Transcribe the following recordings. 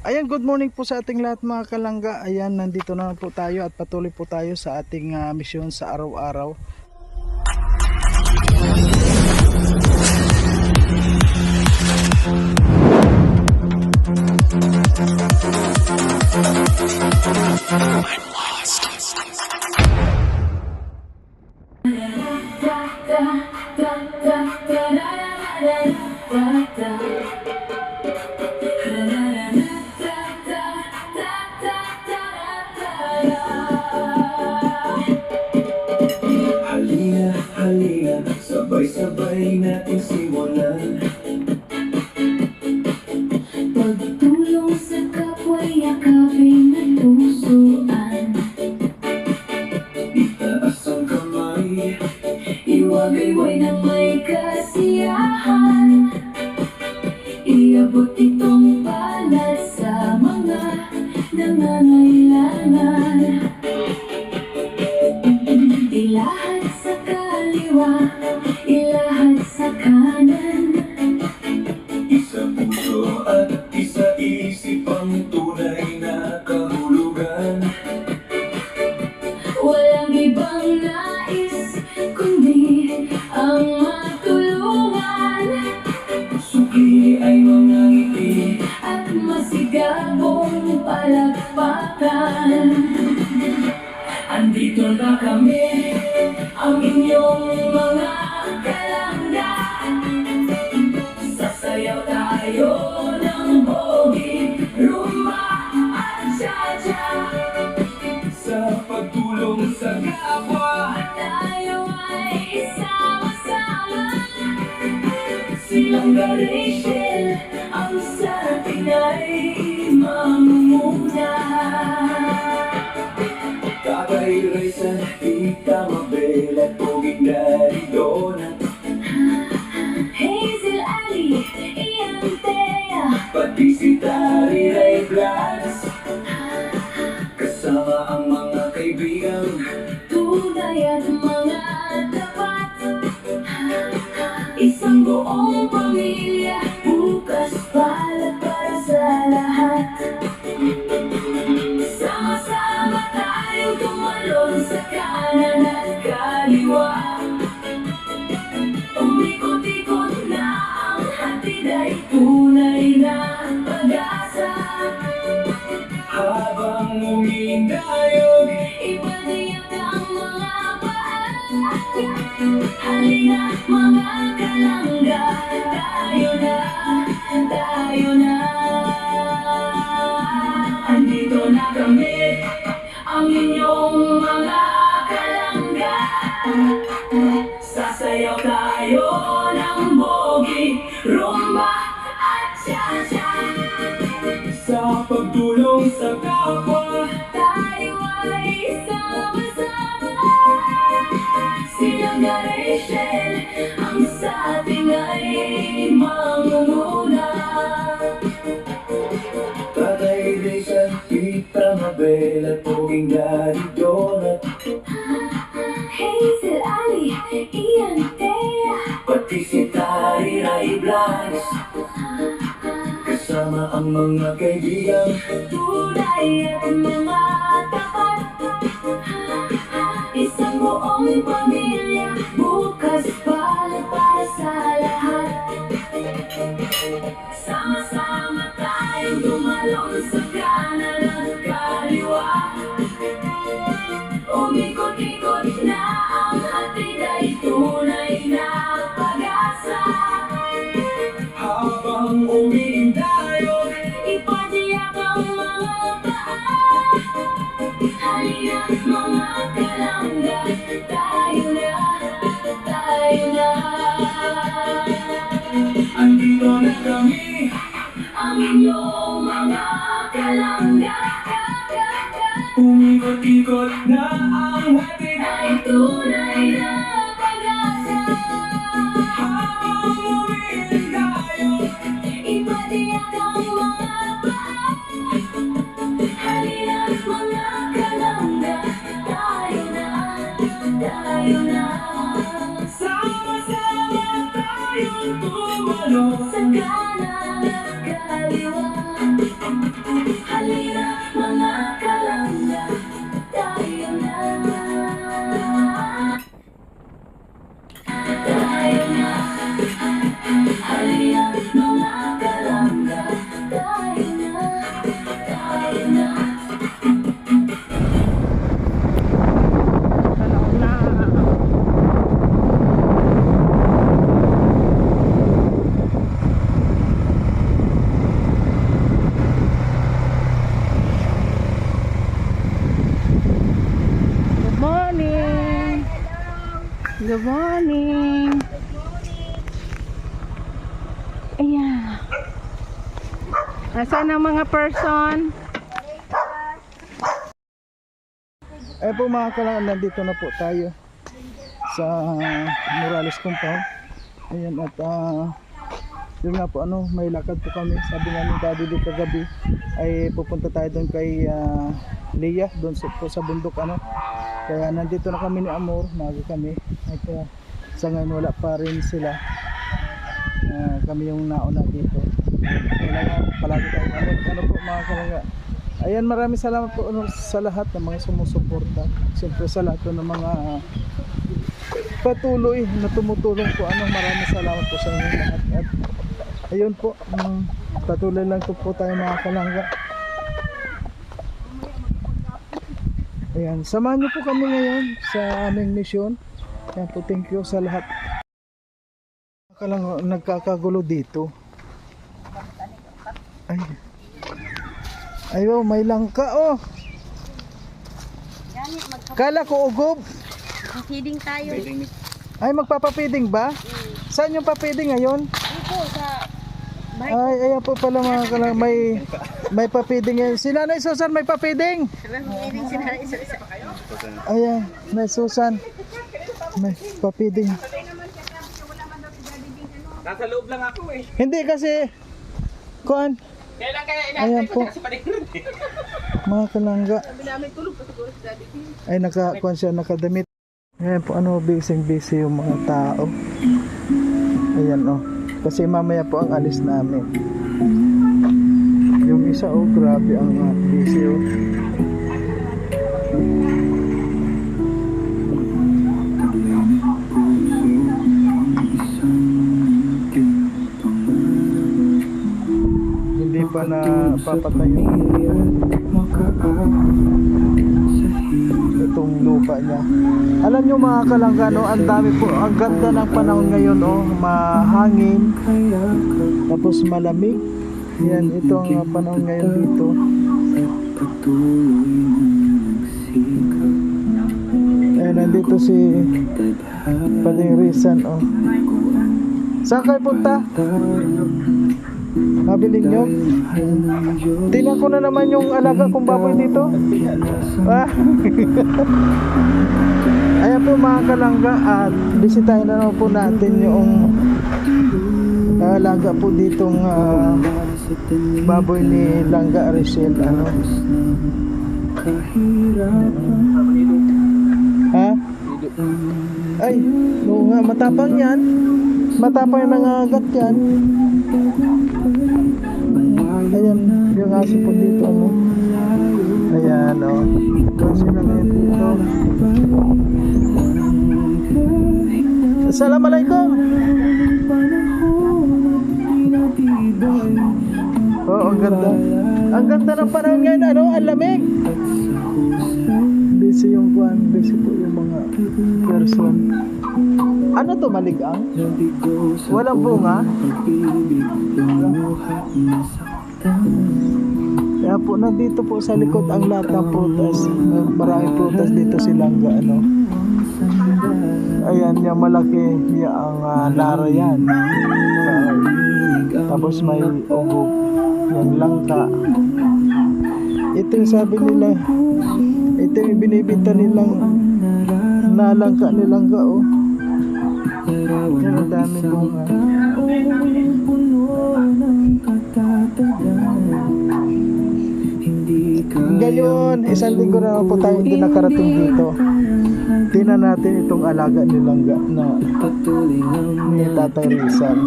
Ayan, good morning po sa ating lahat mga kalangga. Ayan, nandito na po tayo at patuloy po tayo sa ating misyon sa araw-araw. Halina, sabay-sabay natin simulan. Pagtulong sa kapwa, yakapin at pusuan. Itaas ang kamay, Iwagayway na may kasiyahan. Iabot itong palad sa mga nangangailangan. Ilahad sa kaliwa, ilahad sa kanan. isa puso at isa isip ang tunay na kahulugan. Walang ibang nais kundi ang matulungan. Suki ay mga ngiti, At masigabong palakpakan. Andito na kami, ang inyong mga kalangga. Sasayaw tayo ng bogi, rumba at cha-cha. sa pagtulong sa kapwa. Tayo ay isama-sama. Silang Rachel, ang sa atin ay mamumuna. Tatay Raisan, Tita Mabel at Poging Daddy Donut. Hazel, Ali, Ian, Thea, Pati si Tari Ray Blas, kasama ang mga kaibigan. tunay at mga tapat. Isang buong pamilya, bukas palad para sa lahat. Sama-sama tayong tumalon sa kanan at kaliwa. Umikot-ikot na ang hatid ay tunay na pag-asa. Habang umindayog, Ibaliyak ang mga paa. Halina mga kalangga, tayo na, tayo na. Andito na kami, ang inyong mga kalangga. Sasayaw tayo ng bogi, rumba at cha-cha. sa pagtulong sa kapwa. Tayo ay sama-sama. Silang Rachel, ang sa ating ay mangunguna. Tatay Raisan, Tita Mabel at Poging Daddy Donut. Hazel, Ali, Ian, Thea, Pati si Tari Ray Blas, kasama ang mga kaibigan. tunay at mga tapat. Isang buong pamilya, bukas palad para sa lahat. Sama-sama tayong tumalon sa kanan at kaliwa. Umikot-ikot na ang hatid ay tunay na pag-asa. Habang umindayog, Ipadiyak ang mga paa. Halina mga kalangga, tayo na, tayo na. andito na kami. Ang inyong mga kalangga. Umikot-ikot na ang hatid Ay tunay na pag-asa. habang umindayog. Ipadiyak ang mga paa. Halina mga kalangga, tayo na, tayo na. Sama-sama tayong tumalo. Sa kanan at kaliwa. Good morning. Ayan. Nasaan ang mga person? Eh po mga kalangga, nandito na po tayo sa Morales Compound. Ayan at yun nga po may lakad po kami. Sabi nga ni Daddy di kagabi ay pupunta tayo doon kay Leah doon po sa bundok Kaya nandito na kami ni Amor, maaga kami. At sa ngayon wala pa rin sila. Kami yung nauna dito. Kailangan palagi tayo po mga kalangga. Ayan, maraming salamat po sa lahat ng mga sumusuporta. Siyempre sa lahat ng mga patuloy na tumutulong po. Maraming salamat po sa inyo lahat. At ayun po, patuloy lang po tayo mga kalangga. Ayan, samahan niyo po kami ngayon sa aming misyon. Ayan po, thank you sa lahat. Kalangga, nagkakagulo dito. Ayaw, may langka Kala ko ugob. Feeding tayo. Ay, magpapapiding ba? Saan yung papiding ngayon? Dito sa Ay, ayan po pala mga kalang may papiding ngayon. Si Nanay Susan may papiding. Ayan, Nanay Susan may papiding. Nasa loob lang ako Hindi kasi kuan. Kailan kaya Ayan po. sa paligid? Mga kalangga. Ay, nakakuan siya, nakadamit. Ayan po, busy yung mga tao. Ayan kasi mamaya po ang alis namin. Yung isa grabe ang busy Hindi pa na papatay itong lupa niya. Alam nyo mga kalanggano, ang dami po, ang ganda ng panahon ngayon mahangin, tapos malamig. Yan, ito ang panahon ngayon dito. Ayan, nandito si Pading Rizan Saan kayo punta? Mabiling nyo? Tingnan ko na naman yung alaga kong baboy dito. Ayan po mga kalangga, at bisitahin na naman po natin yung alaga po ditong baboy ni Langga Rachel. Ay, oo nga, matapang yan. Matapang yung nangagat yan. Ayan, yung aso po dito Ayan kasi na ngayon dito. Assalamualaikum. Ang ganda. Ang ganda ng panahon ngayon, ang lamig. Busy yung busy po yung mga person. Ano to, maligang? Walang bunga? Kaya po, nandito po sa likod ang lahat ng prutas. Maraming prutas dito si Langga, Ayan, yung malaki, yung nara yan. Tapos may ugo, yung langka. Ito yung sabi nila, ito yung binibita nilang nalangka ni Langga, Yan, ang daming bunga. Ngayon, isang linggo na po tayo hindi nakarating dito. Tingnan natin itong alaga ni Langga na ni Tatay Rizal.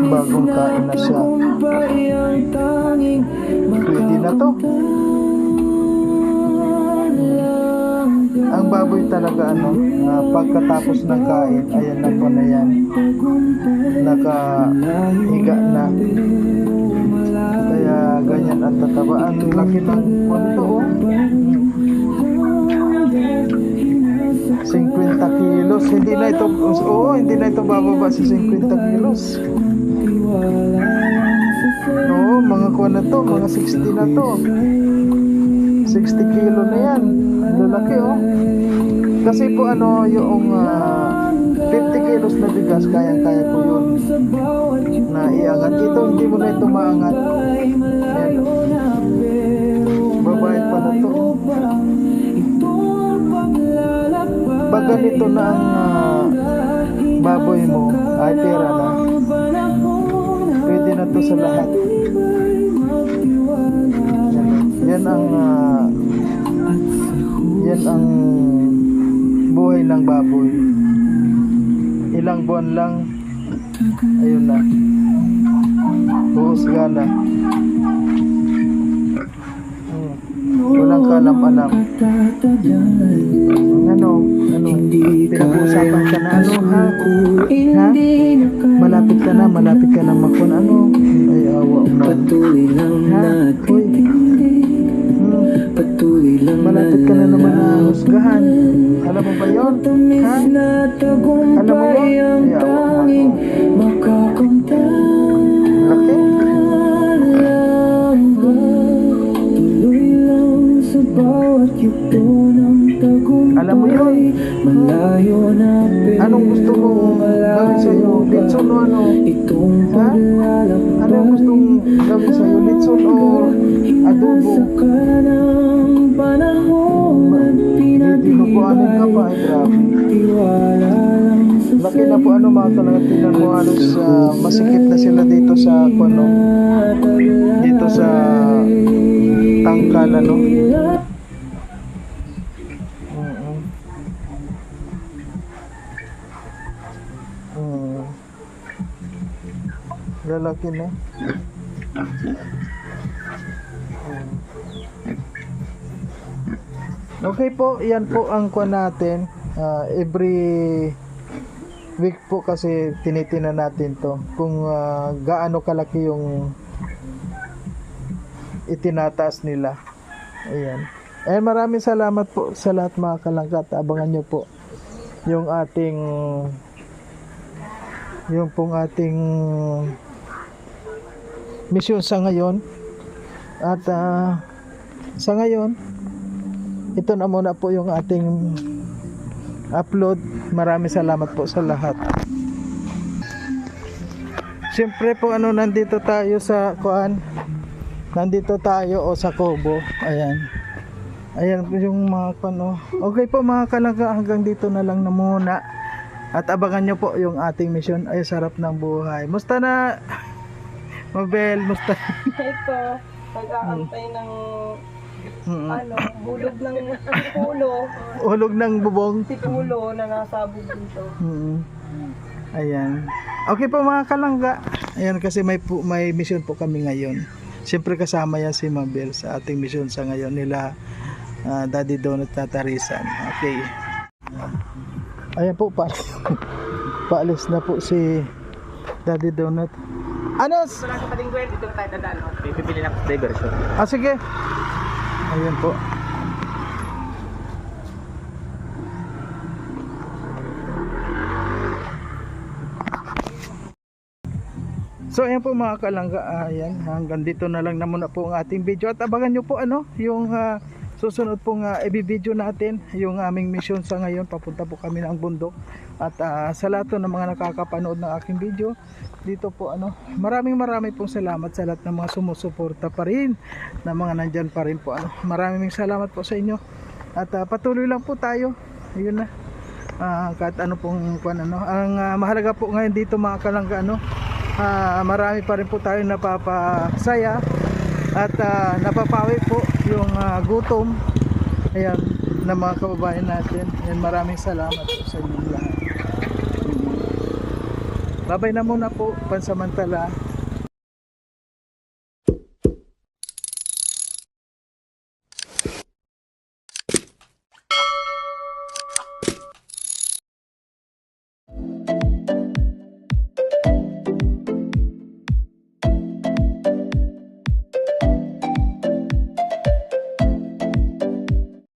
Bagong kain na siya. Pwede na to. Ang baboy talaga pagkatapos ng kain, ayan na po na yan, nakahiga na, kaya ganyan ang tataba. Ang laki ng kwento 50 kilos, hindi na ito bababa sa 50 kilos. Mga kuwan na to, mga 60 na to, 60 kilo na yan. Lalaki oh. Kasi po ano, yung 50 kilos na bigas, kaya-kaya po yun na iangat. Ito, hindi mo na ito maangat. Ayan. Babayad pa na to. Pag ganito na ang baboy mo, ay pera na. Pwede na to sa lahat. Yan ang buhay ng baboy. Ilang buwan lang, ayun na, buhos gana. Walang kalam-alam. Ano, pinag-uusapan ka na ano, ha? Malapit ka na makon, ano? Ay, awa mo. Ha? Uy. Malapit ka na naman na husgahan. Alam mo ba yun? Ha? Alam mo yun? Ay, awa mo. Laki? Alam mo yun? Anong gusto mo gawin sa'yo? Litson o ano? Ha? Anong gusto mo gawin sa'yo? Litson o adobo? Dinukuanin ka pa, ay grabe. Laki na po ano mga kalangatinan mo, halos masikip na sila dito sa ano, dito sa tangkal ano. Lalaki na. Okay po, yan po ang kuha natin. Every week po kasi tinitingnan natin to kung gaano kalaki yung itinataas nila. Ayan. Maraming salamat po sa lahat mga kalangkat. Abangan nyo po yung pong ating mission sa ngayon. At sa ngayon, ito na muna po yung ating upload. Maraming salamat po sa lahat. Siyempre po ano, nandito tayo sa kuan. Nandito tayo sa Cobo. Ayan po yung mga pano. Okay po mga kalangga, hanggang dito na lang na muna. At abangan nyo po yung ating mission. Ay, sarap ng buhay. Musta na Mabel, musta? Ito, pag-aantay ng hulog ng pulo. Hulog ng bubong. Si pulo na nasabog dito. Ayan. Okay po mga kalangga. Ayan kasi may mission po kami ngayon. Siyempre kasama yan si Mabel sa ating mission sa ngayon nila Daddy Donut Tatarisan. Okay. Ayan po, paalis na po si Daddy Donut. Anos? Wala sa Palingwen, dito na tayo dadaan. Pipili na ako sa diversion. Sige. Ayan po. So ayan po mga kalangga, ayan, hanggang dito na lang na muna po ang ating video. At abangan nyo po yung susunod pong i-video natin, yung aming mission sa ngayon. Papunta po kami ng bundok. At sa lahat ng mga nakakapanood ng aking video dito po maraming pong salamat sa lahat ng mga sumusuporta pa rin, na mga nandyan pa rin po maraming salamat po sa inyo. At patuloy lang po tayo, yun na, kahit ano pong ang mahalaga po ngayon dito mga kalangga, marami pa rin po tayo napapasaya at napapawi po yung gutom, ayan, na mga kababayan natin. Ayan, maraming salamat po sa inyo lahat. Babay na muna po pansamantala.